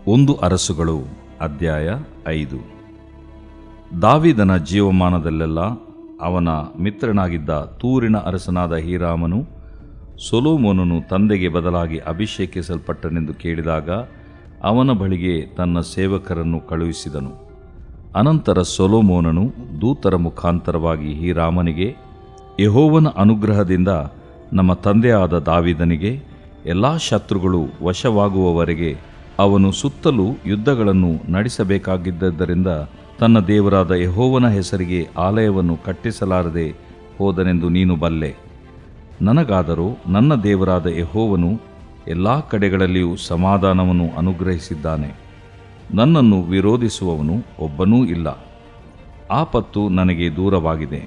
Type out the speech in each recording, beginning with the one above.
ಒಂದು ಅರಸುಗಳು ಅಧ್ಯಾಯ 5. ದಾವೀದನ ಜೀವಮಾನದಲ್ಲೆಲ್ಲ ಅವನ ಮಿತ್ರನಾಗಿದ್ದ ತೂರಿನ ಅರಸನಾದ ಹೀರಾಮನು ಸೊಲೊಮೋನನು ತಂದೆಗೆ ಬದಲಾಗಿ ಅಭಿಷೇಕಿಸಲ್ಪಟ್ಟನೆಂದು ಕೇಳಿದಾಗ ಅವನ ಬಳಿಗೆ ತನ್ನ ಸೇವಕರನ್ನು ಕಳುಹಿಸಿದನು. ಅನಂತರ ಸೊಲೊಮೋನನು ದೂತರ ಮುಖಾಂತರವಾಗಿ ಹೀರಾಮನಿಗೆ, ಯೆಹೋವನ ಅನುಗ್ರಹದಿಂದ ನಮ್ಮ ತಂದೆಯಾದ ದಾವೀದನಿಗೆ ಎಲ್ಲ ಶತ್ರುಗಳು ವಶವಾಗುವವರೆಗೆ ಅವನು ಸುತ್ತಲೂ ಯುದ್ಧಗಳನ್ನು ನಡೆಸಬೇಕಾಗಿದ್ದರಿಂದ ತನ್ನ ದೇವರಾದ ಯೆಹೋವನ ಹೆಸರಿಗೆ ಆಲಯವನ್ನು ಕಟ್ಟಿಸಲಾರದೆ ಹೋದನೆಂದು ನೀನು ಬಲ್ಲೆ. ನನಗಾದರೂ ನನ್ನ ದೇವರಾದ ಯೆಹೋವನು ಎಲ್ಲ ಕಡೆಗಳಲ್ಲಿಯೂ ಸಮಾಧಾನವನ್ನು ಅನುಗ್ರಹಿಸಿದ್ದಾನೆ. ನನ್ನನ್ನು ವಿರೋಧಿಸುವವನು ಒಬ್ಬನೂ ಇಲ್ಲ. ಆಪತ್ತು ನನಗೆ ದೂರವಾಗಿದೆ.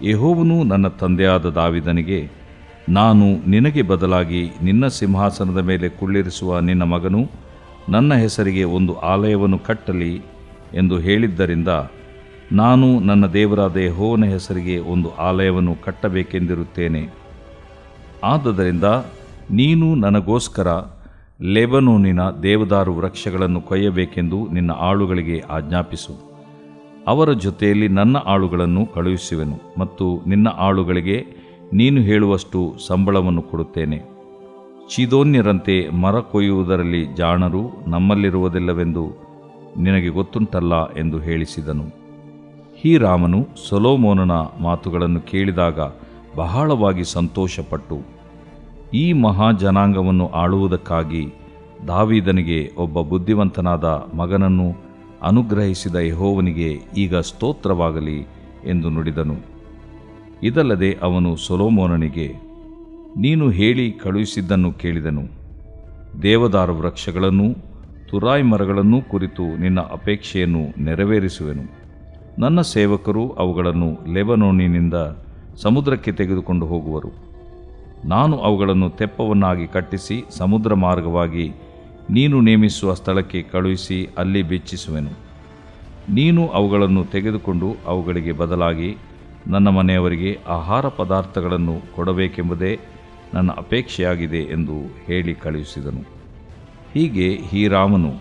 ಯೆಹೋವನು ನನ್ನ ತಂದೆಯಾದ ದಾವೀದನಿಗೆ, ನಾನು ನಿನಗೆ ಬದಲಾಗಿ ನಿನ್ನ ಸಿಂಹಾಸನದ ಮೇಲೆ ಕುಳ್ಳಿರಿಸುವ ನಿನ್ನ ಮಗನು ನನ್ನ ಹೆಸರಿಗೆ ಒಂದು ಆಲಯವನ್ನು ಕಟ್ಟಲಿ ಎಂದು ಹೇಳಿದ್ದರಿಂದ ನಾನು ನನ್ನ ದೇವರಾದ ಯೆಹೋವನ ಹೆಸರಿಗೆ ಒಂದು ಆಲಯವನ್ನು ಕಟ್ಟಬೇಕೆಂದಿರುತ್ತೇನೆ. ಆದುದರಿಂದ ನೀನು ನನಗೋಸ್ಕರ ಲೆಬನೋನಿನ ದೇವದಾರು ವೃಕ್ಷಗಳನ್ನು ಕೊಯ್ಯಬೇಕೆಂದು ನಿನ್ನ ಆಳುಗಳಿಗೆ ಆಜ್ಞಾಪಿಸು. ಅವರ ಜೊತೆಯಲ್ಲಿ ನನ್ನ ಆಳುಗಳನ್ನು ಕಳುಹಿಸುವೆನು ಮತ್ತು ನಿನ್ನ ಆಳುಗಳಿಗೆ ನೀನು ಹೇಳುವಷ್ಟು ಸಂಬಳವನ್ನು ಕೊಡುತ್ತೇನೆ. ಚೀದೋನ್ಯರಂತೆ ಮರ ಕೊಯ್ಯುವುದರಲ್ಲಿ ಜಾಣರು ನಮ್ಮಲ್ಲಿರುವುದಿಲ್ಲವೆಂದು ನಿನಗೆ ಗೊತ್ತುಂಟಲ್ಲ ಎಂದು ಹೇಳಿಸಿದನು. ಹೀರಾಮನು ಸೊಲೊಮೋನನ ಮಾತುಗಳನ್ನು ಕೇಳಿದಾಗ ಬಹಳವಾಗಿ ಸಂತೋಷಪಟ್ಟು, ಈ ಮಹಾಜನಾಂಗವನ್ನು ಆಳುವುದಕ್ಕಾಗಿ ದಾವೀದನಿಗೆ ಒಬ್ಬ ಬುದ್ಧಿವಂತನಾದ ಮಗನನ್ನು ಅನುಗ್ರಹಿಸಿದ ಯೆಹೋವನಿಗೆ ಈಗ ಸ್ತೋತ್ರವಾಗಲಿ ಎಂದು ನುಡಿದನು. ಇದಲ್ಲದೆ ಅವನು ಸೊಲೊಮೋನನಿಗೆ, ನೀನು ಹೇಳಿ ಕಳುಹಿಸಿದ್ದನ್ನು ಕೇಳಿದನು. ದೇವದಾರು ವೃಕ್ಷಗಳನ್ನೂ ತುರಾಯಿ ಮರಗಳನ್ನೂ ಕುರಿತು ನಿನ್ನ ಅಪೇಕ್ಷೆಯನ್ನು ನೆರವೇರಿಸುವೆನು. ನನ್ನ ಸೇವಕರು ಅವುಗಳನ್ನು ಲೆಬನೋನಿನಿಂದ ಸಮುದ್ರಕ್ಕೆ ತೆಗೆದುಕೊಂಡು ಹೋಗುವರು. ನಾನು ಅವುಗಳನ್ನು ತೆಪ್ಪವನ್ನಾಗಿ ಕಟ್ಟಿಸಿ ಸಮುದ್ರ ಮಾರ್ಗವಾಗಿ ನೀನು ನೇಮಿಸುವ ಸ್ಥಳಕ್ಕೆ ಕಳುಹಿಸಿ ಅಲ್ಲಿ ಬೆಚ್ಚಿಸುವೆನು. ನೀನು ಅವುಗಳನ್ನು ತೆಗೆದುಕೊಂಡು ಅವುಗಳಿಗೆ ಬದಲಾಗಿ ನನ್ನ ಮನೆಯವರಿಗೆ ಆಹಾರ ಪದಾರ್ಥಗಳನ್ನು ಕೊಡಬೇಕೆಂಬುದೇ ನನ್ನ ಅಪೇಕ್ಷೆಯಾಗಿದೆ ಎಂದು ಹೇಳಿ ಕಳುಹಿಸಿದನು. ಹೀಗೆ ಹೀರಾಮನು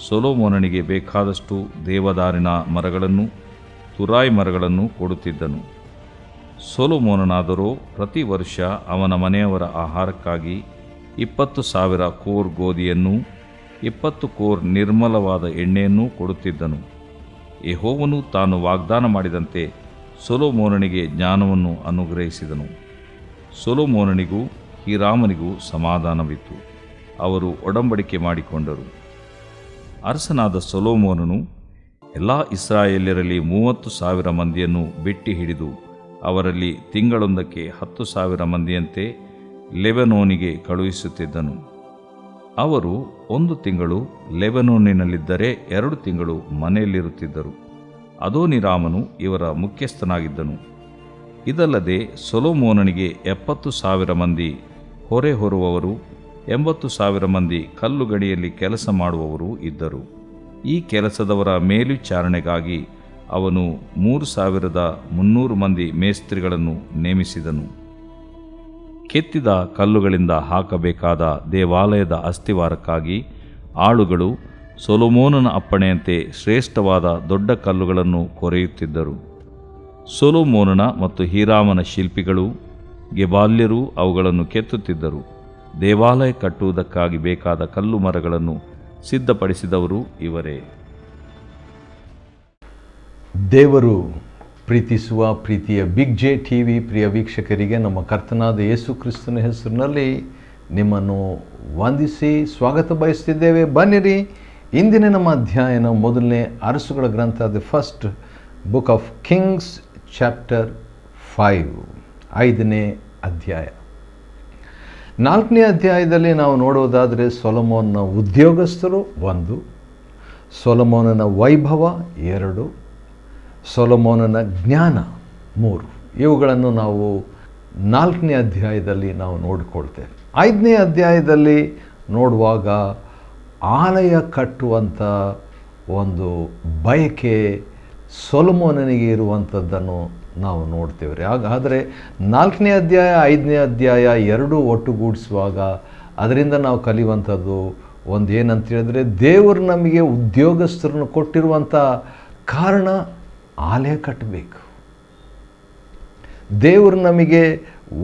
ಸೊಲೊಮೋನನಿಗೆ ಬೇಕಾದಷ್ಟು ದೇವದಾರಿನ ಮರಗಳನ್ನು ತುರಾಯಿ ಮರಗಳನ್ನು ಕೊಡುತ್ತಿದ್ದನು. ಸೊಲೊಮೋನನಾದರೋ ಪ್ರತಿ ವರ್ಷ ಅವನ ಮನೆಯವರ ಆಹಾರಕ್ಕಾಗಿ 20,000 ಕೋರ್ ಗೋಧಿಯನ್ನೂ 20 ಕೋರ್ ನಿರ್ಮಲವಾದ ಎಣ್ಣೆಯನ್ನೂ ಕೊಡುತ್ತಿದ್ದನು. ಯೆಹೋವನು ತಾನು ವಾಗ್ದಾನ ಮಾಡಿದಂತೆ ಸೊಲೊಮೋನನಿಗೆ ಜ್ಞಾನವನ್ನು ಅನುಗ್ರಹಿಸಿದನು. ಸೊಲೊಮೋನನಿಗೂ ಹೀರಾಮನಿಗೂ ಸಮಾಧಾನವಿತ್ತು. ಅವರು ಒಡಂಬಡಿಕೆ ಮಾಡಿಕೊಂಡರು. ಅರಸನಾದ ಸೊಲೊಮೋನನು ಎಲ್ಲ ಇಸ್ರಾಯೇಲ್ಯರಲ್ಲಿ 30,000 ಮಂದಿಯನ್ನು ಬಿಟ್ಟಿ ಹಿಡಿದು ಅವರಲ್ಲಿ ತಿಂಗಳೊಂದಕ್ಕೆ 10,000 ಮಂದಿಯಂತೆ ಲೆಬನೋನಿಗೆ ಕಳುಹಿಸುತ್ತಿದ್ದನು. ಅವರು 1 ತಿಂಗಳು ಲೆಬನೋನಿನಲ್ಲಿದ್ದರೆ 2 ತಿಂಗಳು ಮನೆಯಲ್ಲಿರುತ್ತಿದ್ದರು. ಅದೋನೀರಾಮನು ಇವರ ಮುಖ್ಯಸ್ಥನಾಗಿದ್ದನು. ಇದಲ್ಲದೆ ಸೊಲೊಮೋನನಿಗೆ 70,000 ಮಂದಿ ಹೊರೆ ಹೊರುವವರು, 80,000 ಮಂದಿ ಕಲ್ಲು ಗಣಿಯಲ್ಲಿ ಕೆಲಸ ಮಾಡುವವರು ಇದ್ದರು. ಈ ಕೆಲಸದವರ ಮೇಲ್ವಿಚಾರಣೆಗಾಗಿ ಅವನು 3,300 ಮಂದಿ ಮೇಸ್ತ್ರಿಗಳನ್ನು ನೇಮಿಸಿದನು. ಕೆತ್ತಿದ ಕಲ್ಲುಗಳಿಂದ ಹಾಕಬೇಕಾದ ದೇವಾಲಯದ ಅಸ್ತಿವಾರಕ್ಕಾಗಿ ಆಳುಗಳು ಸೊಲೊಮೋನನ ಅಪ್ಪಣೆಯಂತೆ ಶ್ರೇಷ್ಠವಾದ ದೊಡ್ಡ ಕಲ್ಲುಗಳನ್ನು ಕೊರೆಯುತ್ತಿದ್ದರು. ಸೊಲೊಮೋನನ ಮತ್ತು ಹೀರಾಮನ ಶಿಲ್ಪಿಗಳು ಗೆಬಾಲ್ಯರು ಅವುಗಳನ್ನು ಕೆತ್ತುತ್ತಿದ್ದರು. ದೇವಾಲಯ ಕಟ್ಟುವುದಕ್ಕಾಗಿ ಬೇಕಾದ ಕಲ್ಲು ಮರಗಳನ್ನು ಸಿದ್ಧಪಡಿಸಿದವರು ಇವರೇ. ದೇವರು ಪ್ರೀತಿಸುವ ಪ್ರೀತಿಯ ಬಿಗ್ ಜೆ ಟಿವಿ ಪ್ರಿಯ ವೀಕ್ಷಕರಿಗೆ ನಮ್ಮ ಕರ್ತನಾದ ಯೇಸು ಕ್ರಿಸ್ತನ ಹೆಸರಿನಲ್ಲಿ ನಿಮ್ಮನ್ನು ವಂದಿಸಿ ಸ್ವಾಗತ ಬಯಸ್ತಿದ್ದೇವೆ. ಬನ್ನಿರಿ, ಇಂದಿನ ನಮ್ಮ ಅಧ್ಯಯನ ಮೊದಲನೇ ಅರಸುಗಳ ಗ್ರಂಥ, the first book of Kings chapter 5, 5ನೇ ಅಧ್ಯಾಯ. 4ನೇ ಅಧ್ಯಾಯದಲ್ಲಿ ನಾವು ನೋಡೋದಾದರೆ ಸೊಲೊಮೋನನ ಉದ್ಯೋಗಸ್ಥರು 1, ಸೊಲೊಮೋನನ ವೈಭವ 2, ಸೊಲೊಮೋನನ ಜ್ಞಾನ 3. ಇವುಗಳನ್ನು ನಾವು 4ನೇ ಅಧ್ಯಾಯದಲ್ಲಿ ನಾವು ನೋಡಿಕೊಳ್ತೇವೆ. 5ನೇ ಅಧ್ಯಾಯದಲ್ಲಿ ನೋಡುವಾಗ ಆಲಯ ಕಟ್ಟುವಂಥ ಒಂದು ಬಯಕೆ ಸೊಲೊಮೋನನಿಗೆ ಇರುವಂಥದ್ದನ್ನು ನಾವು ನೋಡ್ತೇವೆ. ಹಾಗಾದರೆ 4ನೇ ಅಧ್ಯಾಯ 5ನೇ ಅಧ್ಯಾಯ ಎರಡೂ ಒಟ್ಟುಗೂಡಿಸುವಾಗ ಅದರಿಂದ ನಾವು ಕಲಿಯುವಂಥದ್ದು ಒಂದು ಏನಂತ ಹೇಳಿದ್ರೆ, ದೇವರು ನಮಗೆ ಉದ್ಯೋಗಸ್ಥರನ್ನು ಕೊಟ್ಟಿರುವಂಥ ಕಾರಣ ಆಲಯ ಕಟ್ಟಬೇಕು. ದೇವರು ನಮಗೆ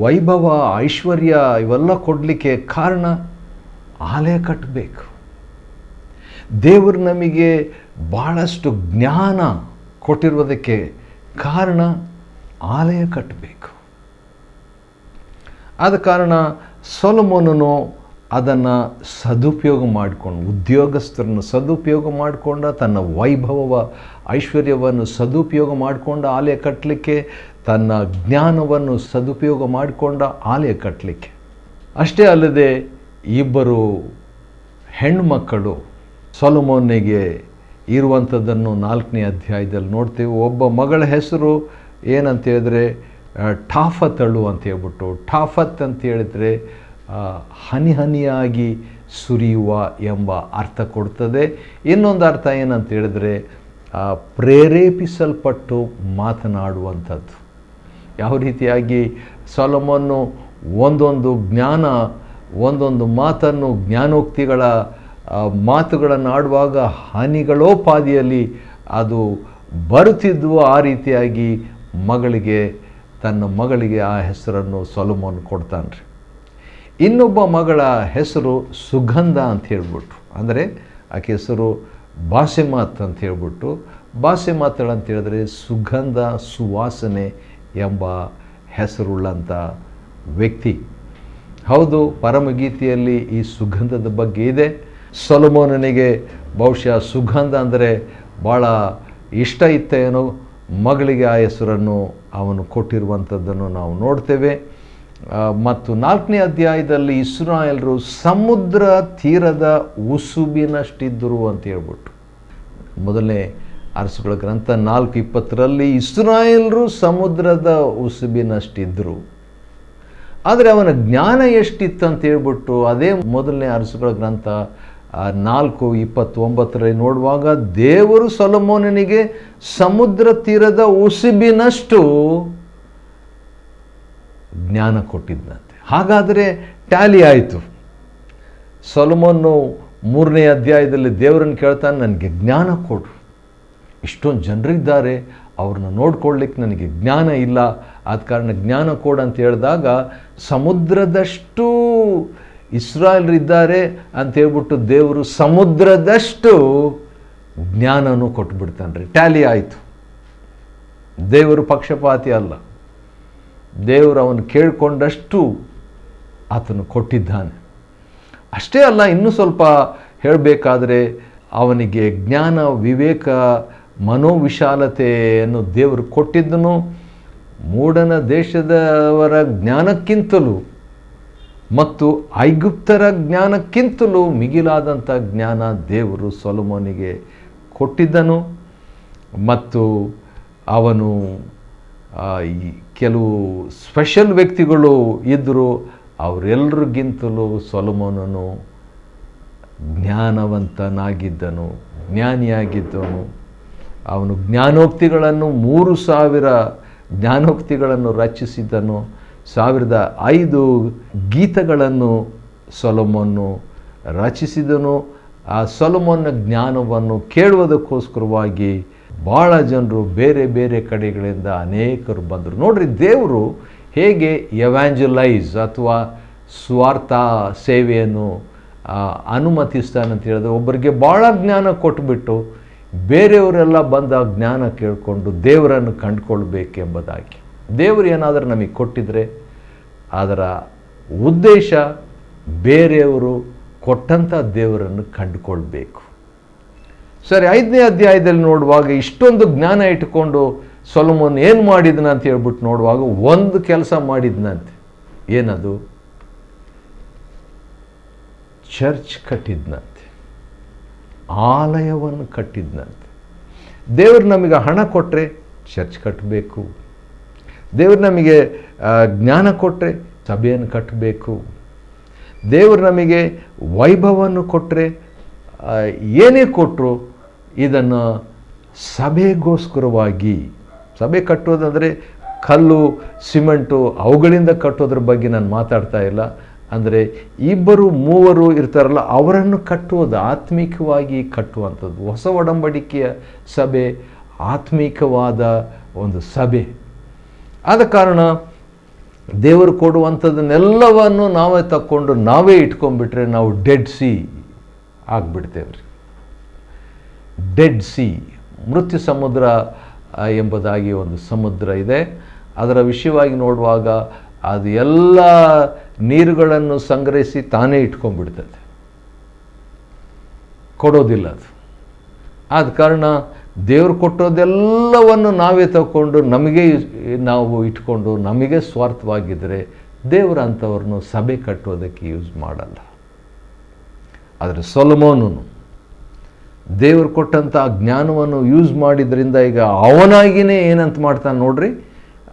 ವೈಭವ, ಐಶ್ವರ್ಯ ಇವೆಲ್ಲ ಕೊಡಲಿಕ್ಕೆ ಕಾರಣ ಆಲಯ ಕಟ್ಟಬೇಕು. ದೇವರು ನಮಗೆ ಭಾಳಷ್ಟು ಜ್ಞಾನ ಕೊಟ್ಟಿರುವುದಕ್ಕೆ ಕಾರಣ ಆಲಯ ಕಟ್ಟಬೇಕು. ಆದ ಕಾರಣ ಸೊಲೊಮೋನನು ಅದನ್ನು ಸದುಪಯೋಗ ಮಾಡಿಕೊಂಡು, ಉದ್ಯೋಗಸ್ಥರನ್ನು ಸದುಪಯೋಗ ಮಾಡಿಕೊಂಡ, ತನ್ನ ವೈಭವ ಐಶ್ವರ್ಯವನ್ನು ಸದುಪಯೋಗ ಮಾಡಿಕೊಂಡ ಆಲಯ ಕಟ್ಟಲಿಕ್ಕೆ, ತನ್ನ ಜ್ಞಾನವನ್ನು ಸದುಪಯೋಗ ಮಾಡಿಕೊಂಡ ಆಲಯ ಕಟ್ಟಲಿಕ್ಕೆ. ಅಷ್ಟೇ ಅಲ್ಲದೆ ಇಬ್ಬರು ಹೆಣ್ಣುಮಕ್ಕಳು ಸೊಲೊಮೋನಿಗೆ ಇರುವಂಥದ್ದನ್ನು 4ನೇ ಅಧ್ಯಾಯದಲ್ಲಿ ನೋಡ್ತೀವಿ. ಒಬ್ಬ ಮಗಳ ಹೆಸರು ಏನಂತ ಹೇಳಿದ್ರೆ ಟಾಫತಳು ಅಂತ ಹೇಳ್ಬಿಟ್ಟು, ಟಾಫತ್ ಅಂತ ಹೇಳಿದರೆ ಹನಿ ಹನಿಯಾಗಿ ಸುರಿಯುವ ಎಂಬ ಅರ್ಥ ಕೊಡ್ತದೆ. ಇನ್ನೊಂದು ಅರ್ಥ ಏನಂತ ಹೇಳಿದ್ರೆ ಪ್ರೇರೇಪಿಸಲ್ಪಟ್ಟು ಮಾತನಾಡುವಂಥದ್ದು. ಯಾವ ರೀತಿಯಾಗಿ ಸೊಲೊಮೋನು ಒಂದೊಂದು ಜ್ಞಾನ, ಒಂದೊಂದು ಮಾತನ್ನು, ಜ್ಞಾನೋಕ್ತಿಗಳ ಮಾತುಗಳನ್ನು ಆಡುವಾಗ ಹನಿಗಳೋಪಾದಿಯಲ್ಲಿ ಅದು ಬರುತ್ತಿದ್ವು. ಆ ರೀತಿಯಾಗಿ ತನ್ನ ಮಗಳಿಗೆ ಆ ಹೆಸರನ್ನು ಸೊಲೊಮೋನ್ ಕೊಡ್ತಾನೆ ರೀ. ಇನ್ನೊಬ್ಬ ಮಗಳ ಹೆಸರು ಸುಗಂಧ ಅಂತ ಹೇಳ್ಬಿಟ್ಟು, ಅಂದರೆ ಆಕೆ ಹೆಸರು ಬಾಸೆಮಾತ್ ಅಂತ ಹೇಳ್ಬಿಟ್ಟು, ಬಾಸೆಮಾತಳು ಅಂತ ಹೇಳಿದ್ರೆ ಸುಗಂಧ, ಸುವಾಸನೆ ಎಂಬ ಹೆಸರುಳ್ಳಂಥ ವ್ಯಕ್ತಿ. ಹೌದು, ಪರಮಗೀತೆಯಲ್ಲಿ ಈ ಸುಗಂಧದ ಬಗ್ಗೆ ಇದೆ. ಸೊಲೊಮೋನನಿಗೆ ಬಹುಶಃ ಸುಗಂಧ ಅಂದರೆ ಭಾಳ ಇಷ್ಟ ಇತ್ತೇನೋ, ಮಗಳಿಗೆ ಆ ಹೆಸರನ್ನು ಅವನು ಕೊಟ್ಟಿರುವಂಥದ್ದನ್ನು ನಾವು ನೋಡ್ತೇವೆ. ಮತ್ತು 4ನೇ ಅಧ್ಯಾಯದಲ್ಲಿ ಇಸ್ರಾಯೇಲರು ಸಮುದ್ರ ತೀರದ ಉಸುಬಿನಷ್ಟಿದ್ದರು ಅಂತ ಹೇಳ್ಬಿಟ್ಟು, ಮೊದಲನೇ ಅರಸುಗಳ ಗ್ರಂಥ 4:20 ಇಸ್ರಾಯೇಲರು ಸಮುದ್ರದ ಉಸುಬಿನಷ್ಟಿದ್ದರು. ಆದರೆ ಅವನ ಜ್ಞಾನ ಎಷ್ಟಿತ್ತು ಅಂತ ಹೇಳ್ಬಿಟ್ಟು ಅದೇ ಮೊದಲನೇ ಅರಸುಗಳ ಗ್ರಂಥ 4:29 ನೋಡುವಾಗ ದೇವರು ಸೊಲೊಮೋನನಿಗೆ ಸಮುದ್ರ ತೀರದ ಉಸುಬಿನಷ್ಟು ಜ್ಞಾನ ಕೊಟ್ಟಿದ್ದಂತೆ. ಹಾಗಾದರೆ ಟ್ಯಾಲಿ ಆಯಿತು. ಸೊಲೊಮೋನು 3ನೇ ಅಧ್ಯಾಯದಲ್ಲಿ ದೇವರನ್ನು ಕೇಳ್ತಾನೆ, ನನಗೆ ಜ್ಞಾನ ಕೊಡು, ಇಷ್ಟೊಂದು ಜನರಿದ್ದಾರೆ, ಅವ್ರನ್ನ ನೋಡ್ಕೊಳ್ಳಿಕ್ಕೆ ನನಗೆ ಜ್ಞಾನ ಇಲ್ಲ, ಆದ ಕಾರಣ ಜ್ಞಾನ ಕೊಡು ಅಂತ ಹೇಳಿದಾಗ ಸಮುದ್ರದಷ್ಟು ಇಸ್ರಾಯೇಲರಿದ್ದಾರೆ ಅಂತ ಹೇಳ್ಬಿಟ್ಟು ದೇವರು ಸಮುದ್ರದಷ್ಟು ಜ್ಞಾನನೂ ಕೊಟ್ಬಿಡ್ತಾನೆ ರೀ. ಟ್ಯಾಲಿ ಆಯಿತು. ದೇವರು ಪಕ್ಷಪಾತಿ ಅಲ್ಲ, ದೇವರು ಅವನು ಕೇಳಿಕೊಂಡಷ್ಟು ಆತನು ಕೊಟ್ಟಿದ್ದಾನೆ. ಅಷ್ಟೇ ಅಲ್ಲ, ಇನ್ನೂ ಸ್ವಲ್ಪ ಹೇಳಬೇಕಾದ್ರೆ ಅವನಿಗೆ ಜ್ಞಾನ, ವಿವೇಕ, ಮನೋವಿಶಾಲತೆಯನ್ನು ದೇವರು ಕೊಟ್ಟಿದ್ದನು. ಮೂಡನ ದೇಶದವರ ಜ್ಞಾನಕ್ಕಿಂತಲೂ ಮತ್ತು ಐಗುಪ್ತರ ಜ್ಞಾನಕ್ಕಿಂತಲೂ ಮಿಗಿಲಾದಂಥ ಜ್ಞಾನ ದೇವರು ಸೊಲೊಮೋನಿಗೆ ಕೊಟ್ಟಿದ್ದನು. ಮತ್ತು ಅವನು ಕೆಲವು ಸ್ಪೆಷಲ್ ವ್ಯಕ್ತಿಗಳು ಇದ್ದರು, ಅವರೆಲ್ಲರಿಗಿಂತಲೂ ಸೊಲೊಮೋನನು ಜ್ಞಾನವಂತನಾಗಿದ್ದನು, ಜ್ಞಾನಿಯಾಗಿದ್ದನು. ಅವನು ಜ್ಞಾನೋಕ್ತಿಗಳನ್ನು 3000 ಜ್ಞಾನೋಕ್ತಿಗಳನ್ನು ರಚಿಸಿದ್ದನು. 1005 ಗೀತಗಳನ್ನು ಸೊಲೊಮೋನು ರಚಿಸಿದನು. ಆ ಸೊಲೊಮೋನ್ನ ಜ್ಞಾನವನ್ನು ಕೇಳುವುದಕ್ಕೋಸ್ಕರವಾಗಿ ಭಾಳ ಜನರು ಬೇರೆ ಬೇರೆ ಕಡೆಗಳಿಂದ ಅನೇಕರು ಬಂದರು. ನೋಡ್ರಿ, ದೇವರು ಹೇಗೆ ಎವ್ಯಾಂಜಲೈಸ್ ಅಥವಾ ಸ್ವಾರ್ಥ ಸೇವೆಯನ್ನು ಅನುಮತಿಸ್ತಾನಂತ ಹೇಳಿದ್ರೆ, ಒಬ್ಬರಿಗೆ ಭಾಳ ಜ್ಞಾನ ಕೊಟ್ಟುಬಿಟ್ಟು ಬೇರೆಯವರೆಲ್ಲ ಬಂದ ಜ್ಞಾನ ಕೇಳಿಕೊಂಡು ದೇವರನ್ನು ಕಂಡುಕೊಳ್ಬೇಕೆಂಬುದಾಗಿ. ದೇವರು ಏನಾದರೂ ನಮಗೆ ಕೊಟ್ಟಿದ್ರೆ ಅದರ ಉದ್ದೇಶ ಬೇರೆಯವರು ಕೊಟ್ಟಂಥ ದೇವರನ್ನು ಕಂಡುಕೊಳ್ಬೇಕು. ಸರಿ, 5ನೇ ಅಧ್ಯಾಯದಲ್ಲಿ ನೋಡುವಾಗ ಇಷ್ಟೊಂದು ಜ್ಞಾನ ಇಟ್ಟುಕೊಂಡು ಸೊಲೊಮೋನ್ ಏನು ಮಾಡಿದನ ಅಂತ ಹೇಳ್ಬಿಟ್ಟು ನೋಡುವಾಗ ಒಂದು ಕೆಲಸ ಮಾಡಿದ್ನಂತೆ. ಏನದು? ಚರ್ಚ್ ಕಟ್ಟಿದ್ನಂತೆ, ಆಲಯವನ್ನು ಕಟ್ಟಿದ್ನಂತೆ. ದೇವರು ನಮಗೆ ಹಣ ಕೊಟ್ಟರೆ ಚರ್ಚ್ ಕಟ್ಟಬೇಕು, ದೇವರು ನಮಗೆ ಜ್ಞಾನ ಕೊಟ್ಟರೆ ಸಭೆಯನ್ನು ಕಟ್ಟಬೇಕು, ದೇವರು ನಮಗೆ ವೈಭವವನ್ನು ಕೊಟ್ಟರೆ ಏನೇ ಕೊಟ್ಟರು ಇದನ್ನು ಸಭೆಗೋಸ್ಕರವಾಗಿ, ಸಭೆ ಕಟ್ಟೋದಂದರೆ ಕಲ್ಲು ಸಿಮೆಂಟು ಅವುಗಳಿಂದ ಕಟ್ಟೋದ್ರ ಬಗ್ಗೆ ನಾನು ಮಾತಾಡ್ತಾ ಇಲ್ಲ. ಅಂದರೆ ಇಬ್ಬರು ಮೂವರು ಇರ್ತಾರಲ್ಲ, ಅವರನ್ನು ಕಟ್ಟುವುದು, ಆತ್ಮಿಕವಾಗಿ ಕಟ್ಟುವಂಥದ್ದು. ಹೊಸ ಒಡಂಬಡಿಕೆಯ ಸಭೆ ಆತ್ಮಿಕವಾದ ಒಂದು ಸಭೆ. ಆದ ಕಾರಣ ದೇವರು ಕೊಡುವಂಥದ್ದನ್ನೆಲ್ಲವನ್ನು ನಾವೇ ತಕ್ಕೊಂಡು ನಾವೇ ಇಟ್ಕೊಂಡ್ಬಿಟ್ರೆ ನಾವು ಡೆಡ್ ಸಿ ಆಗಿಬಿಡ್ತೇವೆ ರೀ. ಡೆಡ್ ಸಿ, ಮೃತ್ಯು ಸಮುದ್ರ ಎಂಬುದಾಗಿ ಒಂದು ಸಮುದ್ರ ಇದೆ. ಅದರ ವಿಷಯವಾಗಿ ನೋಡುವಾಗ ಅದು ಎಲ್ಲ ನೀರುಗಳನ್ನು ಸಂಗ್ರಹಿಸಿ ತಾನೇ ಇಟ್ಕೊಂಡ್ಬಿಡ್ತದೆ, ಕೊಡೋದಿಲ್ಲ ಅದು. ಆದ ಕಾರಣ ದೇವರು ಕೊಟ್ಟೋದೆಲ್ಲವನ್ನು ನಾವೇ ತಗೊಂಡು ನಮಗೆ ನಾವು ಇಟ್ಕೊಂಡು ನಮಗೆ ಸ್ವಾರ್ಥವಾಗಿದ್ದರೆ ದೇವರು ಅಂಥವ್ರನ್ನು ಸಭೆ ಕಟ್ಟೋದಕ್ಕೆ ಯೂಸ್ ಮಾಡಲ್ಲ. ಆದರೆ ಸೊಲೊಮೋನನು ದೇವರು ಕೊಟ್ಟಂಥ ಜ್ಞಾನವನ್ನು ಯೂಸ್ ಮಾಡಿದ್ರಿಂದ ಈಗ ಅವನಾಗಿಯೇ ಏನಂತ ಮಾಡ್ತಾನೆ ನೋಡ್ರಿ.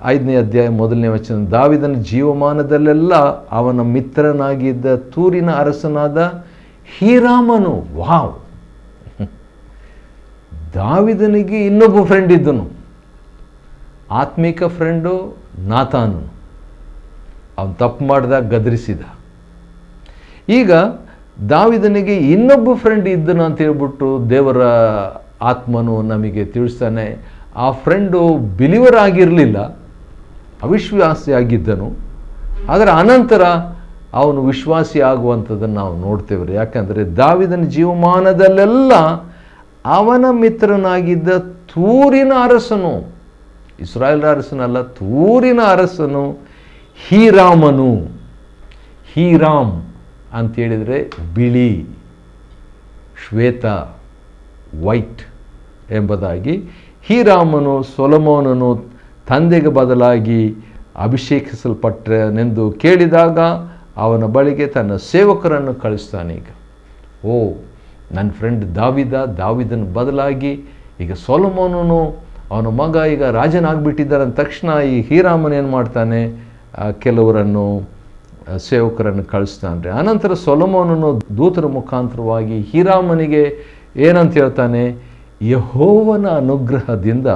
5ನೇ ಅಧ್ಯಾಯ 1ನೇ ವಚನ, ದಾವೀದನ ಜೀವಮಾನದಲ್ಲೆಲ್ಲ ಅವನ ಮಿತ್ರನಾಗಿದ್ದ ತೂರಿನ ಅರಸನಾದ ಹೀರಾಮನು. ವಾವ್! ದಾವೀದನಿಗೆ ಇನ್ನೊಬ್ಬ ಫ್ರೆಂಡ್ ಇದ್ದನು, ಆತ್ಮಿಕ ಫ್ರೆಂಡು ನಾತಾನು. ಅವನು ತಪ್ಪು ಮಾಡಿದಾಗ ಗದರಿಸಿದ. ಈಗ ದಾವೀದನಿಗೆ ಇನ್ನೊಬ್ಬ ಫ್ರೆಂಡ್ ಇದ್ದನು ಅಂತ ಹೇಳ್ಬಿಟ್ಟು ದೇವರ ಆತ್ಮನು ನಮಗೆ ತಿಳಿಸ್ತಾನೆ. ಆ ಫ್ರೆಂಡು ಬಿಲಿವರ್ ಆಗಿರಲಿಲ್ಲ, ಅವಿಶ್ವಾಸಿ ಆಗಿದ್ದನು. ಅದರ ಅನಂತರ ಅವನು ವಿಶ್ವಾಸಿ ಆಗುವಂಥದ್ದನ್ನು ನಾವು ನೋಡ್ತೇವೆ. ಯಾಕಂದರೆ ದಾವೀದನ ಜೀವಮಾನದಲ್ಲೆಲ್ಲ ಅವನ ಮಿತ್ರನಾಗಿದ್ದ ತೂರಿನ ಅರಸನು, ಇಸ್ರಾಯೇಲ್ ಅರಸನಲ್ಲ, ತೂರಿನ ಅರಸನು ಹೀರಾಮನು. ಹೀರಾಮ್ ಅಂತೇಳಿದರೆ ಬಿಳಿ, ಶ್ವೇತ, ವೈಟ್ ಎಂಬುದಾಗಿ. ಹೀರಾಮನು ಸೊಲೊಮೋನನು ತಂದೆಗೆ ಬದಲಾಗಿ ಅಭಿಷೇಕಿಸಲ್ಪಟ್ಟನೆಂದು ಕೇಳಿದಾಗ ಅವನ ಬಳಿಗೆ ತನ್ನ ಸೇವಕರನ್ನು ಕಳಿಸ್ತಾನೆ. ಈಗ ನನ್ನ ಫ್ರೆಂಡ್ ದಾವೀದನ ಬದಲಾಗಿ ಈಗ ಸೊಲೊಮೋನನು ಅವನ ಮಗ ಈಗ ರಾಜನಾಗ್ಬಿಟ್ಟಿದ್ದಾರೆ ಅಂದ ತಕ್ಷಣ ಈ ಹೀರಾಮನ್ ಏನು ಮಾಡ್ತಾನೆ, ಕೆಲವರನ್ನು ಸೇವಕರನ್ನು ಕಳಿಸ್ತಾನೆ. ಅನಂತರ ಸೊಲೊಮೋನನು ದೂತರ ಮುಖಾಂತರವಾಗಿ ಹೀರಾಮನಿಗೆ ಏನಂತ ಹೇಳ್ತಾನೆ, ಯೆಹೋವನ ಅನುಗ್ರಹದಿಂದ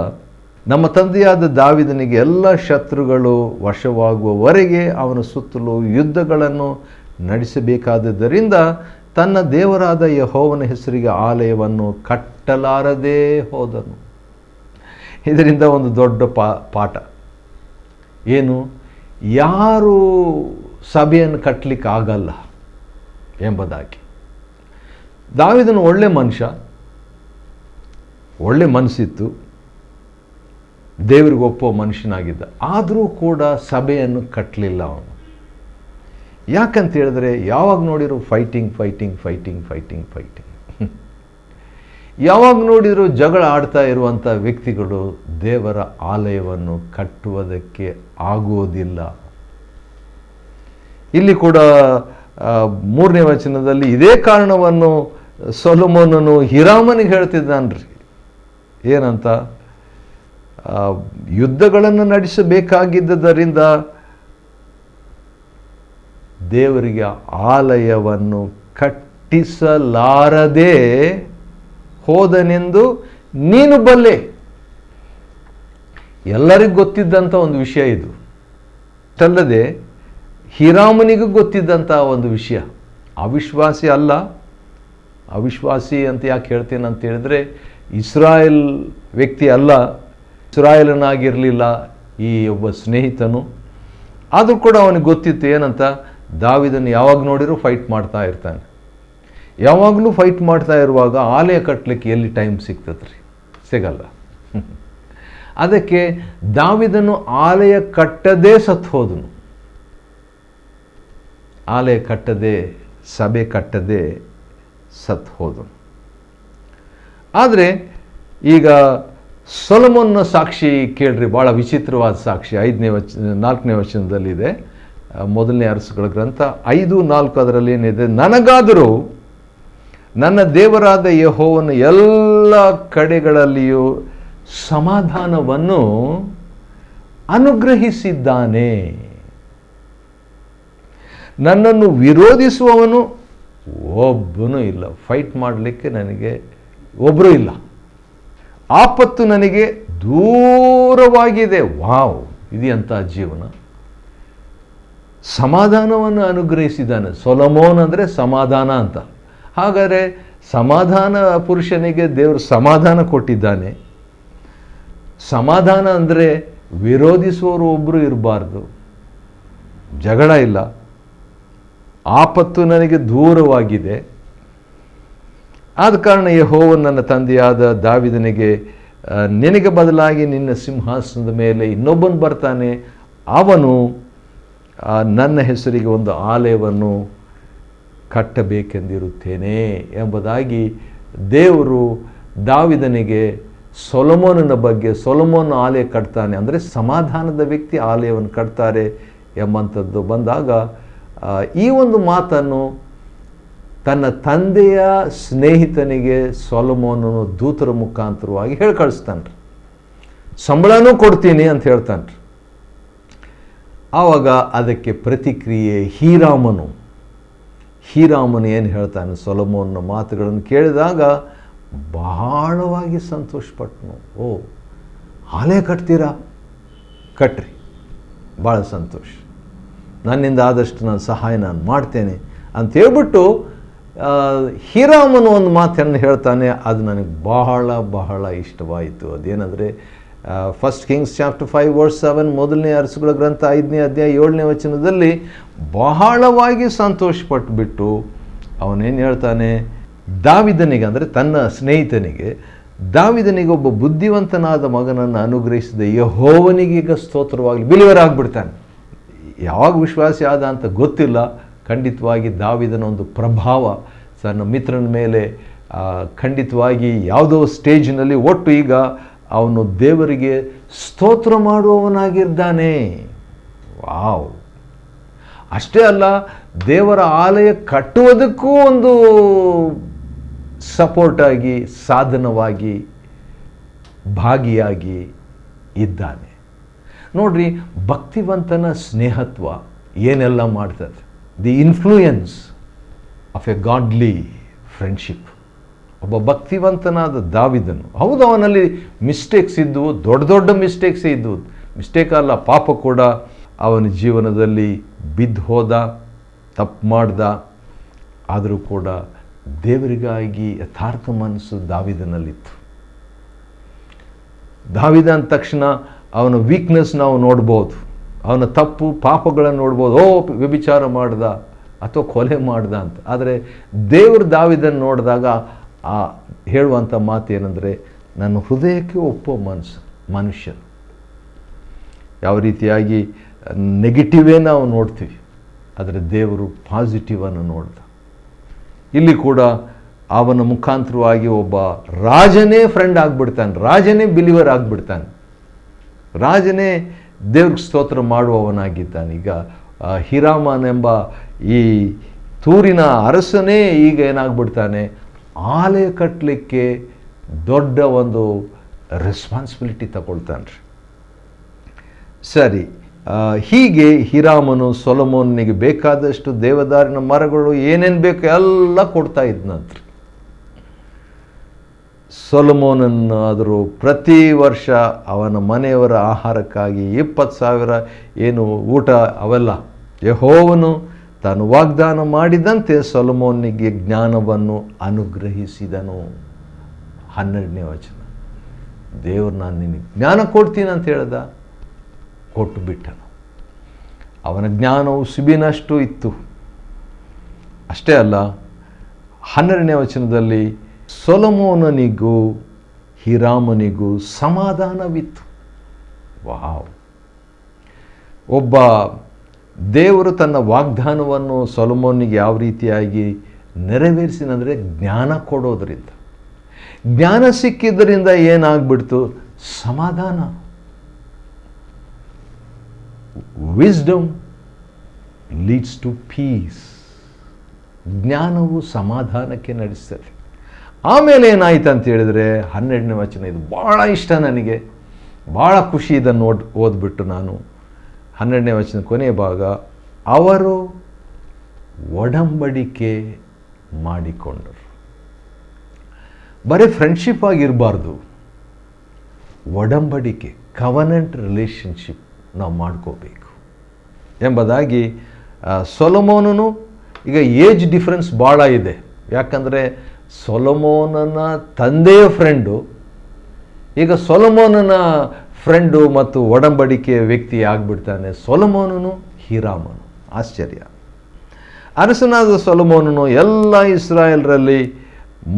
ನಮ್ಮ ತಂದೆಯಾದ ದಾವೀದನಿಗೆ ಎಲ್ಲ ಶತ್ರುಗಳು ವಶವಾಗುವವರೆಗೆ ಅವನ ಸುತ್ತಲೂ ಯುದ್ಧಗಳನ್ನು ನಡೆಸಬೇಕಾದದ್ದರಿಂದ ತನ್ನ ದೇವರಾದ ಯೆಹೋವನ ಹೆಸರಿಗೆ ಆಲಯವನ್ನು ಕಟ್ಟಲಾರದೇ ಹೋದನು. ಇದರಿಂದ ಒಂದು ದೊಡ್ಡ ಪಾಠ ಏನು, ಯಾರು ಸಭೆಯನ್ನು ಕಟ್ಟಲಿಕ್ಕೆ ಆಗಲ್ಲ ಎಂಬುದಾಗಿ. ದಾವೀದನು ಒಳ್ಳೆ ಮನುಷ್ಯ, ಒಳ್ಳೆ ಮನಸ್ಸಿತ್ತು, ದೇವರಿಗೆ ಒಪ್ಪೋ ಮನುಷ್ಯನಾಗಿದ್ದ. ಆದರೂ ಕೂಡ ಸಭೆಯನ್ನು ಕಟ್ಟಲಿಲ್ಲ ಅವನು. ಯಾಕಂತ ಹೇಳಿದ್ರೆ ಯಾವಾಗ ನೋಡಿರೋ ಫೈಟಿಂಗ್. ಯಾವಾಗ ನೋಡಿರೋ ಜಗಳ ಆಡ್ತಾ ಇರುವಂಥ ವ್ಯಕ್ತಿಗಳು ದೇವರ ಆಲಯವನ್ನು ಕಟ್ಟುವುದಕ್ಕೆ ಆಗುವುದಿಲ್ಲ. ಇಲ್ಲಿ ಕೂಡ 3ನೇ ವಚನದಲ್ಲಿ ಇದೇ ಕಾರಣವನ್ನು ಸೊಲೊಮೋನನು ಹೀರಾಮನಿಗೆ ಹೇಳ್ತಿದ್ದಾನ್ರಿ. ಏನಂತ, ಯುದ್ಧಗಳನ್ನು ನಡೆಸಬೇಕಾಗಿದ್ದರಿಂದ ದೇವರಿಗೆ ಆಲಯವನ್ನು ಕಟ್ಟಿಸಲಾರದೆ ಹೋದನೆಂದು ನೀನು ಬಲ್ಲೆ. ಎಲ್ಲರಿಗೂ ಗೊತ್ತಿದ್ದಂಥ ಒಂದು ವಿಷಯ ಇದು. ಅಲ್ಲದೆ ಹೀರಾಮನಿಗೂ ಗೊತ್ತಿದ್ದಂಥ ಒಂದು ವಿಷಯ. ಅವಿಶ್ವಾಸಿ ಅಲ್ಲ, ಅವಿಶ್ವಾಸಿ ಅಂತ ಯಾಕೆ ಹೇಳ್ತೇನೆ ಅಂತ ಹೇಳಿದ್ರೆ, ಇಸ್ರಾಯೇಲ್ ವ್ಯಕ್ತಿ ಅಲ್ಲ, ಇಸ್ರಾಯೇಲನಾಗಿರಲಿಲ್ಲ ಈ ಒಬ್ಬ ಸ್ನೇಹಿತನು. ಆದರೂ ಕೂಡ ಅವನಿಗೆ ಗೊತ್ತಿತ್ತು ಏನಂತ, ದಾವೀದನ್ನು ಯಾವಾಗ ನೋಡಿರೂ ಫೈಟ್ ಮಾಡ್ತಾ ಇರ್ತಾನೆ. ಯಾವಾಗಲೂ ಫೈಟ್ ಮಾಡ್ತಾ ಇರುವಾಗ ಆಲಯ ಕಟ್ಟಲಿಕ್ಕೆ ಎಲ್ಲಿ ಟೈಮ್ ಸಿಗ್ತದ್ರಿ? ಸಿಗಲ್ಲ. ಅದಕ್ಕೆ ದಾವೀದನು ಆಲಯ ಕಟ್ಟದೇ ಸತ್ತು ಹೋದನು. ಆಲಯ ಕಟ್ಟದೆ, ಸಭೆ ಕಟ್ಟದೆ ಸತ್ತು ಹೋದನು. ಆದರೆ ಈಗ ಸೊಲೊಮೋನ್ನ ಸಾಕ್ಷಿ ಕೇಳ್ರಿ, ಭಾಳ ವಿಚಿತ್ರವಾದ ಸಾಕ್ಷಿ. 4ನೇ ವಚನದಲ್ಲಿದೆ, 1ನೇ ಅರಸುಗಳ ಗ್ರಂಥ 5:4. ಅದರಲ್ಲಿ ಏನಿದೆ, ನನಗಾದರೂ ನನ್ನ ದೇವರಾದ ಯೆಹೋವನು ಎಲ್ಲ ಕಡೆಗಳಲ್ಲಿಯೂ ಸಮಾಧಾನವನ್ನು ಅನುಗ್ರಹಿಸಿದ್ದಾನೆ. ನನ್ನನ್ನು ವಿರೋಧಿಸುವವನು ಒಬ್ಬನೂ ಇಲ್ಲ. ಫೈಟ್ ಮಾಡಲಿಕ್ಕೆ ನನಗೆ ಒಬ್ಬರೂ ಇಲ್ಲ. ಆಪತ್ತು ನನಗೆ ದೂರವಾಗಿದೆ. ವಾವ್, ಇದೆಯಂಥ ಜೀವನ. ಸಮಾಧಾನವನ್ನು ಅನುಗ್ರಹಿಸಿದ್ದಾನೆ. ಸೊಲೊಮೋನ್ ಅಂದರೆ ಸಮಾಧಾನ ಅಂತ. ಹಾಗಾದರೆ ಸಮಾಧಾನ ಪುರುಷನಿಗೆ ದೇವರು ಸಮಾಧಾನ ಕೊಟ್ಟಿದ್ದಾನೆ. ಸಮಾಧಾನ ಅಂದರೆ ವಿರೋಧಿಸುವವರು ಒಬ್ಬರು ಇರಬಾರ್ದು, ಜಗಳ ಇಲ್ಲ, ಆಪತ್ತು ನನಗೆ ದೂರವಾಗಿದೆ. ಆದ ಕಾರಣ ಯೆಹೋವನು ನನ್ನ ತಂದೆಯಾದ ದಾವೀದನಿಗೆ, ನಿನಗೆ ಬದಲಾಗಿ ನಿನ್ನ ಸಿಂಹಾಸನದ ಮೇಲೆ ಇನ್ನೊಬ್ಬನು ಬರ್ತಾನೆ, ಅವನು ನನ್ನ ಹೆಸರಿಗೆ ಒಂದು ಆಲಯವನ್ನು ಕಟ್ಟಬೇಕೆಂದಿರುತ್ತೇನೆ ಎಂಬುದಾಗಿ ದೇವರು ದಾವೀದನಿಗೆ ಸೊಲೊಮೋನನ ಬಗ್ಗೆ, ಸೊಲೊಮೋನ ಆಲಯ ಕಟ್ತಾನೆ ಅಂದರೆ ಸಮಾಧಾನದ ವ್ಯಕ್ತಿ ಆಲಯವನ್ನು ಕಟ್ತಾರೆ ಎಂಬಂಥದ್ದು ಬಂದಾಗ ಈ ಒಂದು ಮಾತನ್ನು ತನ್ನ ತಂದೆಯ ಸ್ನೇಹಿತನಿಗೆ ಸೊಲೊಮೋನನು ದೂತರ ಮುಖಾಂತರವಾಗಿ ಹೇಳಿ ಕಳಿಸ್ತಾನೆ. ಸಂಬಳನೂ ಕೊಡ್ತೀನಿ ಅಂತ ಹೇಳ್ತಾನೆ. ಆವಾಗ ಅದಕ್ಕೆ ಪ್ರತಿಕ್ರಿಯೆ ಹೀರಾಮನು ಏನು ಹೇಳ್ತಾನೆ, ಸೊಲೊಮೋನನ ಮಾತುಗಳನ್ನು ಕೇಳಿದಾಗ ಬಹಳವಾಗಿ ಸಂತೋಷಪಟ್ಟನು. ಓ, ಆಲಯ ಕಟ್ತೀರಾ, ಕಟ್ರಿ, ಭಾಳ ಸಂತೋಷ, ನನ್ನಿಂದ ಆದಷ್ಟು ನಾನು ಸಹಾಯ ಮಾಡ್ತೇನೆ ಅಂತ ಹೇಳ್ಬಿಟ್ಟು ಹೀರಾಮನು ಒಂದು ಮಾತನ್ನು ಹೇಳ್ತಾನೆ. ಅದು ನನಗೆ ಬಹಳ ಇಷ್ಟವಾಯಿತು. ಅದೇನೆಂದರೆ ಫಸ್ಟ್ ಕಿಂಗ್ಸ್ ಚಾಪ್ಟರ್ 5:7, ಮೊದಲನೇ ಅರಸುಗಳ ಗ್ರಂಥ 5ನೇ ಅಧ್ಯಾಯ 7ನೇ ವಚನದಲ್ಲಿ ಬಹಳವಾಗಿ ಸಂತೋಷಪಟ್ಟುಬಿಟ್ಟು ಅವನೇನು ಹೇಳ್ತಾನೆ, ದಾವೀದನಿಗೆ ಅಂದರೆ ತನ್ನ ಸ್ನೇಹಿತನಿಗೆ, ದಾವೀದನಿಗೆ ಒಬ್ಬ ಬುದ್ಧಿವಂತನಾದ ಮಗನನ್ನು ಅನುಗ್ರಹಿಸಿದ ಯೆಹೋವನಿಗೆ ಈಗ ಸ್ತೋತ್ರವಾಗಲಿ, ಬಿಲಿವರ್ ಆಗಿಬಿಡ್ತಾನೆ. ಯಾವಾಗ ವಿಶ್ವಾಸಿ ಆದ ಅಂತ ಗೊತ್ತಿಲ್ಲ. ಖಂಡಿತವಾಗಿ ದಾವೀದನ ಒಂದು ಪ್ರಭಾವ ತನ್ನ ಮಿತ್ರನ ಮೇಲೆ ಖಂಡಿತವಾಗಿ ಯಾವುದೋ ಸ್ಟೇಜಿನಲ್ಲಿ ಒಟ್ಟು ಈಗ ಅವನು ದೇವರಿಗೆ ಸ್ತೋತ್ರ ಮಾಡುವವನಾಗಿದ್ದಾನೆ. ವಾವ್! ಅಷ್ಟೇ ಅಲ್ಲ, ದೇವರ ಆಲಯ ಕಟ್ಟುವುದಕ್ಕೂ ಒಂದು ಸಪೋರ್ಟಾಗಿ, ಸಾಧನವಾಗಿ, ಭಾಗಿಯಾಗಿ ಇದ್ದಾನೆ. ನೋಡ್ರಿ, ಭಕ್ತಿವಂತನ ಸ್ನೇಹತ್ವ ಏನೆಲ್ಲ ಮಾಡ್ತದೆ. The influence of A godly friendship. ಒಬ್ಬ ಭಕ್ತಿವಂತನಾದ ದಾವೀದನು, ಹೌದು, ಅವನಲ್ಲಿ ಮಿಸ್ಟೇಕ್ಸ್ ಇದ್ದವು, ದೊಡ್ಡ ಮಿಸ್ಟೇಕ್ಸೇ ಇದ್ದವು. ಮಿಸ್ಟೇಕ್ ಅಲ್ಲ, ಪಾಪ ಕೂಡ ಅವನ ಜೀವನದಲ್ಲಿ ಬಿದ್ದು ಹೋದ, ತಪ್ಪು ಮಾಡ್ದ. ಆದರೂ ಕೂಡ ದೇವರಿಗಾಗಿ ಯಥಾರ್ಥ ಮನಸ್ಸು ದಾವೀದನಲ್ಲಿತ್ತು. ದಾವೀದ ಅಂದ ತಕ್ಷಣ ಅವನ ವೀಕ್ನೆಸ್ ನಾವು ನೋಡ್ಬೋದು, ಅವನ ತಪ್ಪು ಪಾಪಗಳನ್ನು ನೋಡ್ಬೋದು. ಓ, ವ್ಯಭಿಚಾರ ಮಾಡ್ದ ಅಥವಾ ಕೊಲೆ ಮಾಡ್ದ ಅಂತ. ಆದರೆ ದೇವರು ದಾವೀದನ್ನು ನೋಡಿದಾಗ ಹೇಳುವಂಥ ಮಾತು ಏನಂದರೆ, ನನ್ನ ಹೃದಯಕ್ಕೆ ಒಪ್ಪೋ ಮನುಷ್ಯ. ಯಾವ ರೀತಿಯಾಗಿ ನೆಗೆಟಿವೇ ನಾವು ನೋಡ್ತೀವಿ, ಆದರೆ ದೇವರು ಪಾಸಿಟಿವನ್ನು ನೋಡ್ದ. ಇಲ್ಲಿ ಕೂಡ ಅವನ ಮುಖಾಂತರವಾಗಿ ಒಬ್ಬ ರಾಜನೇ ಫ್ರೆಂಡ್ ಆಗಿಬಿಡ್ತಾನೆ, ರಾಜನೇ ಬಿಲಿವರ್ ಆಗಿಬಿಡ್ತಾನೆ, ರಾಜನೇ ದೇವ್ರಿಗೆ ಸ್ತೋತ್ರ ಮಾಡುವವನಾಗಿದ್ದಾನೆ. ಈಗ ಹೀರಾಮನೆಂಬ ಈ ತೂರಿನ ಅರಸನೇ ಈಗ ಏನಾಗ್ಬಿಡ್ತಾನೆ, ಆಲಯ ಕಟ್ಟಲಿಕ್ಕೆ ದೊಡ್ಡ ಒಂದು ರೆಸ್ಪಾನ್ಸಿಬಿಲಿಟಿ ತಗೊಳ್ತಾನೆ. ಸರಿ, ಹೀಗೆ ಹೀರಾಮನು ಸೊಲೊಮೋನಿಗೆ ಬೇಕಾದಷ್ಟು ದೇವದಾರಿನ ಮರಗಳು ಏನೇನು ಬೇಕು ಎಲ್ಲ ಕೊಡ್ತಾ ಇದ್ನಂತೆ. ಸೊಲೊಮೋನನ್ನು ಆದರೂ ಪ್ರತಿ ವರ್ಷ ಅವನ ಮನೆಯವರ ಆಹಾರಕ್ಕಾಗಿ 20,000 ಏನು ಊಟ ಅವೆಲ್ಲ ಯೆಹೋವನು ತಾನು ವಾಗ್ದಾನ ಮಾಡಿದಂತೆ ಸೊಲೊಮೋನಿಗೆ ಜ್ಞಾನವನ್ನು ಅನುಗ್ರಹಿಸಿದನು. 12ನೇ ವಚನ, ದೇವರು ನಾನು ನಿನಗೆ ಜ್ಞಾನ ಕೊಡ್ತೀನಿ ಅಂತ ಹೇಳ್ದ, ಕೊಟ್ಟು ಬಿಟ್ಟನು. ಅವನ ಜ್ಞಾನವು ಸಿಬಿನಷ್ಟು ಇತ್ತು. ಅಷ್ಟೇ ಅಲ್ಲ, 12ನೇ ವಚನದಲ್ಲಿ ಸೊಲೊಮೋನನಿಗೂ ಹೀರಾಮನಿಗೂ ಸಮಾಧಾನವಿತ್ತು. ವಾವ್! ಒಬ್ಬ ದೇವರು ತನ್ನ ವಾಗ್ದಾನವನ್ನು ಸೊಲೊಮೋನಿಗೆ ಯಾವ ರೀತಿಯಾಗಿ ನೆರವೇರಿಸಿನಂದರೆ ಜ್ಞಾನ ಕೊಡೋದ್ರಿಂದ. ಜ್ಞಾನ ಸಿಕ್ಕಿದ್ದರಿಂದ ಏನಾಗ್ಬಿಡ್ತು, ಸಮಾಧಾನ. Wisdom leads to peace. ಜ್ಞಾನವು ಸಮಾಧಾನಕ್ಕೆ ನಡೆಸ್ತದೆ. ಆಮೇಲೆ ಏನಾಯ್ತು ಅಂತ ಹೇಳಿದರೆ 12ನೇ ವಚನ, ಇದು ಭಾಳ ಇಷ್ಟ ನನಗೆ, ಭಾಳ ಖುಷಿ ಇದನ್ನು ಓದ್ಬಿಟ್ಟು ನಾನು. 12ನೇ ವಚನ ಕೊನೆಯ ಭಾಗ, ಅವರು ಒಡಂಬಡಿಕೆ ಮಾಡಿಕೊಂಡರು. ಬರೀ ಫ್ರೆಂಡ್ಶಿಪ್ ಆಗಿರಬಾರ್ದು, ಒಡಂಬಡಿಕೆ, ಕವನೆಂಟ್ ರಿಲೇಷನ್ಶಿಪ್ ನಾವು ಮಾಡ್ಕೋಬೇಕು ಎಂಬುದಾಗಿ ಸೊಲೊಮೋನನು ಈಗ ಏಜ್ ಡಿಫ್ರೆನ್ಸ್ ಭಾಳ ಇದೆ. ಯಾಕಂದರೆ ಸೊಲೊಮೋನನ ತಂದೆಯ ಫ್ರೆಂಡು ಈಗ ಸೊಲೊಮೋನನ ಫ್ರೆಂಡು ಮತ್ತು ಒಡಂಬಡಿಕೆಯ ವ್ಯಕ್ತಿ ಆಗಿಬಿಡ್ತಾನೆ. ಸೊಲೊಮೋನನು ಹೀರಾಮನು. ಆಶ್ಚರ್ಯ. ಅರಸನಾದ ಸೊಲೊಮೋನನು ಎಲ್ಲ ಇಸ್ರಾಯೇಲರಲ್ಲಿ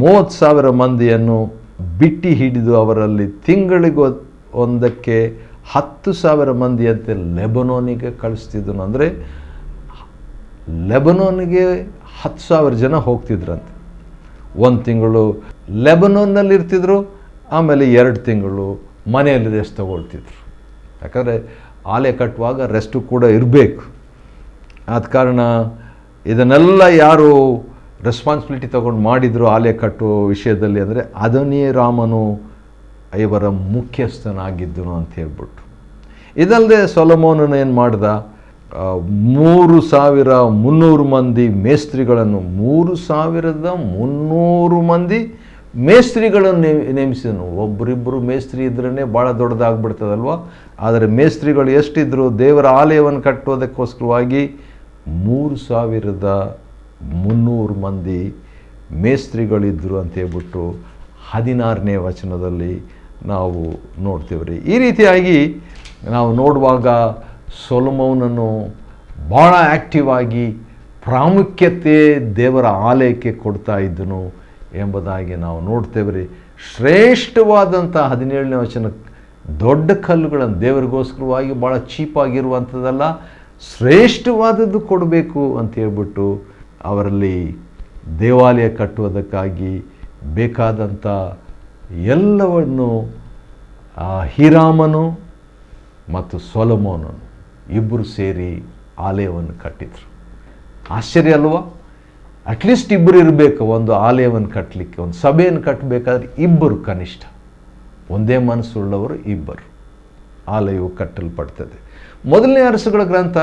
30,000 ಮಂದಿಯನ್ನು ಬಿಟ್ಟು ಹಿಡಿದು ಅವರಲ್ಲಿ ತಿಂಗಳಿಗೆ ಒಂದಕ್ಕೆ 10,000 ಮಂದಿಯಂತೆ ಲೆಬನೋನಿಗೆ ಕಳಿಸ್ತಿದ್ದನು. ಅಂದರೆ ಲೆಬನೋನಿಗೆ 10,000 ಜನ ಹೋಗ್ತಿದ್ರಂತೆ. 1 ತಿಂಗಳು ಲೆಬನೋನ್ನಲ್ಲಿ ಇರ್ತಿದ್ರು, ಆಮೇಲೆ 2 ತಿಂಗಳು ಮನೆಯಲ್ಲಿ ರೆಸ್ಟ್ ತಗೊಳ್ತಿದ್ರು. ಯಾಕಂದರೆ ಆಲೆ ಕಟ್ಟುವಾಗ ರೆಸ್ಟು ಕೂಡ ಇರಬೇಕು. ಆದ ಕಾರಣ ಇದನ್ನೆಲ್ಲ ಯಾರು ರೆಸ್ಪಾನ್ಸಿಬಿಲಿಟಿ ತಗೊಂಡು ಮಾಡಿದ್ರು ಆಲೆ ಕಟ್ಟುವ ವಿಷಯದಲ್ಲಿ ಅಂದರೆ ಅದೋನೀರಾಮನು ಇವರ ಮುಖ್ಯಸ್ಥನಾಗಿದ್ದನು ಅಂತ ಹೇಳ್ಬಿಟ್ಟು. ಇದಲ್ಲದೆ ಸೊಲೊಮೋನನು ಏನು ಮಾಡ್ದ, 3,300 ಮಂದಿ ಮೇಸ್ತ್ರಿಗಳನ್ನು 3,300 ಮಂದಿ ಮೇಸ್ತ್ರಿಗಳನ್ನು ನೇಮಿಸಿದನು. ಒಬ್ಬರಿಬ್ಬರು ಮೇಸ್ತ್ರಿ ಇದ್ರೇ ಭಾಳ ದೊಡ್ಡದಾಗ್ಬಿಡ್ತದಲ್ವ. ಆದರೆ ಮೇಸ್ತ್ರಿಗಳು ಎಷ್ಟಿದ್ರು, ದೇವರ ಆಲಯವನ್ನು ಕಟ್ಟುವುದಕ್ಕೋಸ್ಕರವಾಗಿ 3,300 ಮಂದಿ ಮೇಸ್ತ್ರಿಗಳಿದ್ದರು ಅಂತ ಹೇಳ್ಬಿಟ್ಟು 16ನೇ ವಚನದಲ್ಲಿ ನಾವು ನೋಡ್ತೇವೆ ರೀ. ಈ ರೀತಿಯಾಗಿ ನಾವು ನೋಡುವಾಗ ಸೊಲೊಮೋನನು ಭಾಳ ಆ್ಯಕ್ಟಿವ್ ಆಗಿ ಪ್ರಾಮುಖ್ಯತೆ ದೇವರ ಆಲಯಕ್ಕೆ ಕೊಡ್ತಾ ಇದ್ದನು ಎಂಬುದಾಗಿ ನಾವು ನೋಡ್ತೇವೆ ರೀ. ಶ್ರೇಷ್ಠವಾದಂಥ 17ನೇ ವಚನ, ದೊಡ್ಡ ಕಲ್ಲುಗಳನ್ನು ದೇವರಿಗೋಸ್ಕರವಾಗಿ ಭಾಳ ಚೀಪಾಗಿರುವಂಥದ್ದಲ್ಲ, ಶ್ರೇಷ್ಠವಾದದ್ದು ಕೊಡಬೇಕು ಅಂತ ಹೇಳ್ಬಿಟ್ಟು ಅವರಲ್ಲಿ ದೇವಾಲಯ ಕಟ್ಟುವುದಕ್ಕಾಗಿ ಬೇಕಾದಂಥ ಎಲ್ಲವನ್ನು ಹೀರಾಮನು ಮತ್ತು ಸೊಲೊಮೋನನು ಇಬ್ಬರು ಸೇರಿ ಆಲಯವನ್ನು ಕಟ್ಟಿದರು. ಆಶ್ಚರ್ಯ ಅಲ್ವಾ? ಅಟ್ಲೀಸ್ಟ್ ಇಬ್ಬರು ಇರಬೇಕು ಒಂದು ಆಲಯವನ್ನು ಕಟ್ಟಲಿಕ್ಕೆ. ಒಂದು ಸಭೆಯನ್ನು ಕಟ್ಟಬೇಕಾದ್ರೆ ಇಬ್ಬರು ಕನಿಷ್ಠ, ಒಂದೇ ಮನಸ್ಸುಳ್ಳವರು ಇಬ್ಬರು ಆಲಯವು ಕಟ್ಟಲ್ಪಡ್ತದೆ. 1ನೇ ಅರಸುಗಳ ಗ್ರಂಥ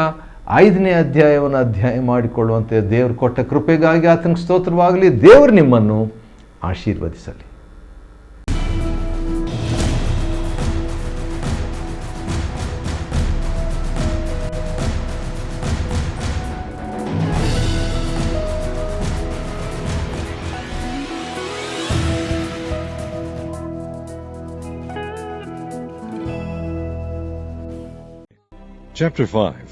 5ನೇ ಅಧ್ಯಾಯವನ್ನು ಅಧ್ಯಾಯ ಮಾಡಿಕೊಳ್ಳುವಂತೆ ದೇವರು ಕೊಟ್ಟ ಕೃಪೆಗಾಗಿ ಆತನಿಗೆ ಸ್ತೋತ್ರವಾಗಲಿ. ದೇವರು ನಿಮ್ಮನ್ನು ಆಶೀರ್ವದಿಸಲಿ. Chapter 5.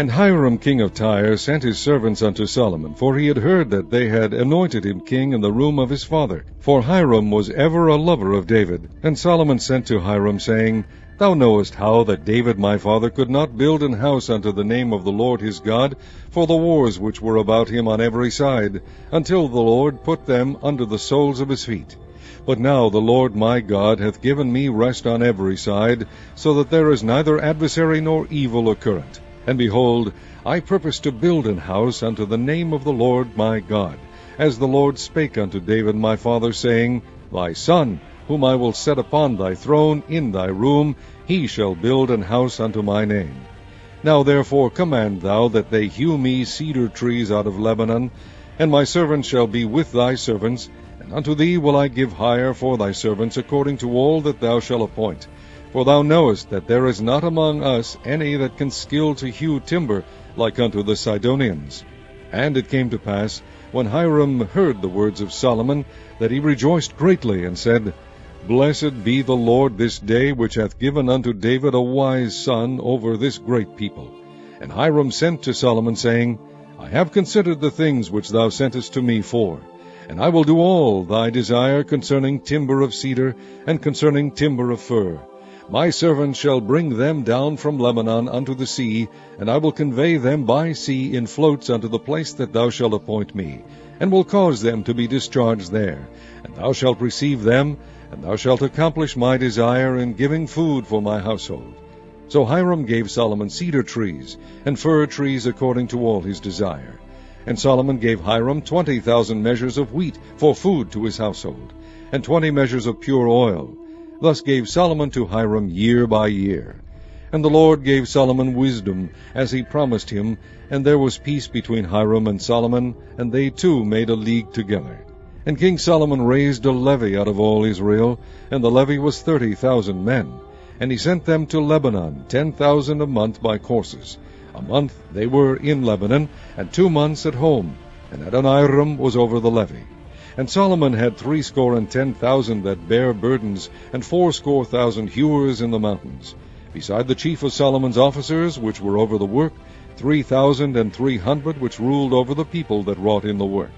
And Hiram king of Tyre sent his servants unto Solomon, for he had heard that they had anointed him king in the room of his father. For Hiram was ever a lover of David. And Solomon sent to Hiram, saying, Thou knowest how that David my father could not build an house unto the name of the Lord his God, for the wars which were about him on every side, until the Lord put them under the soles of his feet. But now the Lord my God hath given me rest on every side, so that there is neither adversary nor evil occurrent. And behold, I purpose to build an house unto the name of the Lord my God, as the Lord spake unto David my father, saying, Thy son, whom I will set upon thy throne in thy room, he shall build an house unto my name. Now therefore command thou that they hew me cedar trees out of Lebanon, and my servants shall be with thy servants, and unto thee will I give hire for thy servants according to all that thou shalt appoint. For thou knowest that there is not among us any that can skill to hew timber like unto the Sidonians. And it came to pass, when Hiram heard the words of Solomon, that he rejoiced greatly, and said, Blessed be the Lord this day, which hath given unto David a wise son over this great people. And Hiram sent to Solomon, saying, I have considered the things which thou sentest to me for, and I will do all thy desire concerning timber of cedar, and concerning timber of fir. My servants shall bring them down from Lebanon unto the sea, and I will convey them by sea in floats unto the place that thou shalt appoint me, and will cause them to be discharged there. And thou shalt receive them, and thou shalt accomplish my desire in giving food for my household. So Hiram gave Solomon cedar trees, and fir trees according to all his desire. And Solomon gave Hiram 20,000 measures of wheat for food to his household, and 20 measures of pure oil. Thus gave Solomon to Hiram year by year. And the Lord gave Solomon wisdom, as he promised him, and there was peace between Hiram and Solomon, and they two made a league together. And King Solomon raised a levy out of all Israel, and the levy was 30,000 men. And he sent them to Lebanon, 10,000 a month by courses, A month they were in Lebanon, and 2 months at home, and Adoniram was over the levy. And Solomon had 70,000 that bare burdens, and 80,000 hewers in the mountains. Beside the chief of Solomon's officers, which were over the work, 3,300 which ruled over the people that wrought in the work.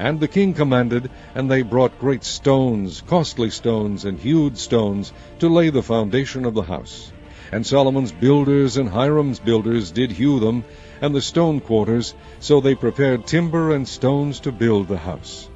And the king commanded, and they brought great stones, costly stones, and hewed stones, to lay the foundation of the house. And Solomon's builders and Hiram's builders did hew them, and the stone quarters, so they prepared timber and stones to build the house.